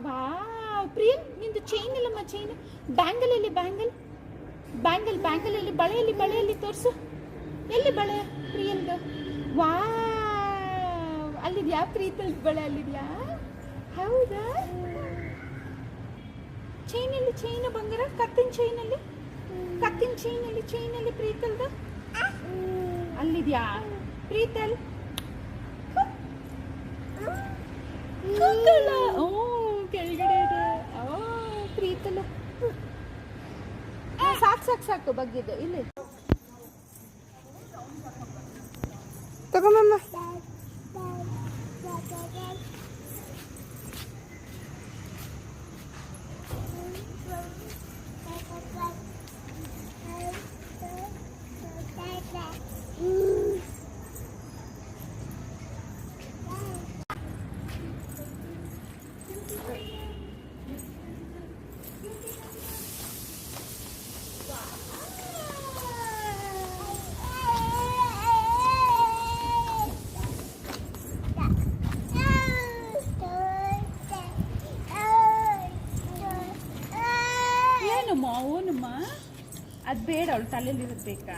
ವಾ ಪ್ರಿಯಲ್ ನಿಂದು ಚೈನ್ ಇಲ್ಲಮ್ಮ ಚೈನ್. ಬ್ಯಾಂಗಲ್ ಎಲ್ಲಿ ಬ್ಯಾಂಗಲ್ ಬ್ಯಾಂಗಲ್ ಬ್ಯಾಂಗಲಲ್ಲಿ ಬಳೆಯಲ್ಲಿ ತೋರಿಸು. ಎಲ್ಲಿ ಬಳೆ ಪ್ರಿಯಲ್ದು? ವಾ ಅಲ್ಲಿದ್ಯಾ ಪ್ರೀತಲ್ ಬಳೆ ಅಲ್ಲಿದ್ಯಾ? ಹೌದಾ? ಚೈನಲ್ಲಿ ಚೈನು ಬಂಗಾರ ಕತ್ತಿನ ಚೈನಲ್ಲಿ ಪ್ರೀತಲ್ದು ಅಲ್ಲಿದ್ಯಾ ಪ್ರೀತಲ್? ಓ ಕೆಳಗಡೆ ಇದೆ. ಓ ಪ್ರೀತಲ್ ಸಾಕು ಬಗ್ಗಿದ್ದು ಇಲ್ಲಿ ತಗೊಂಬಮ್ಮ. ಓನಮ್ಮ ಅದು ಬೇಡ, ಅವಳು ತಲೆಯಲ್ಲಿ ಇರಬೇಕಾ?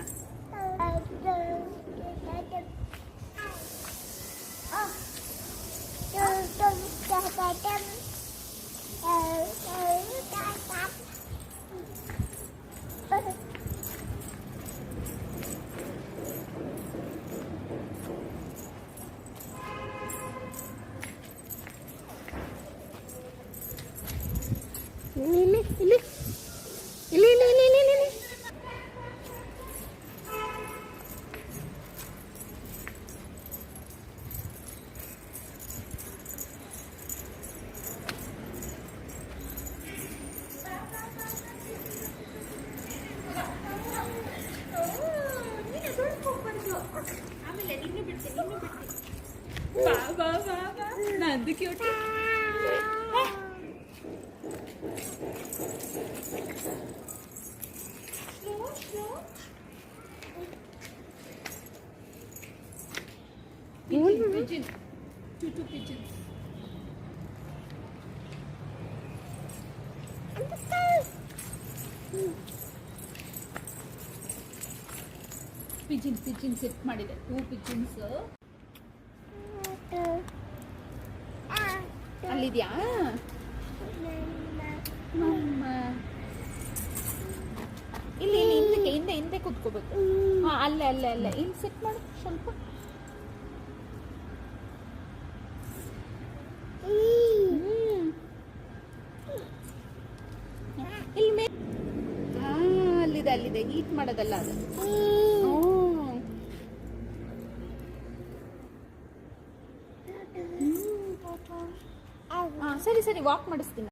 ಇಲ್ಲಿ ಆಮೇಲೆ ನಿನ್ನೆ ಬಿಡ್ತೀನಿ. ಬಾ ನಂದು cute. Pigeon. Two pigeons. Pigeon set ಮಾಡಿದೆ. 2 ಪಿಜಿನ್ಸ್ ಅಲ್ಲಿದ್ಯಾ? ಇಲ್ಲಿ ಹಿಂದೆ ಕೂತ್ಕೋಬೇಕು. ಅಲ್ಲೇ ಇಲ್ಲಿ ಸೆಟ್ ಮಾಡು ಸ್ವಲ್ಪ. ಇಲ್ಲಿ ಅಲ್ಲಿದೆ ಹೀಟ್ ಮಾಡೋದಲ್ಲ ಅದು. ಸರಿ ವಾಕ್ ಮಾಡಿಸ್ತೀನಿ.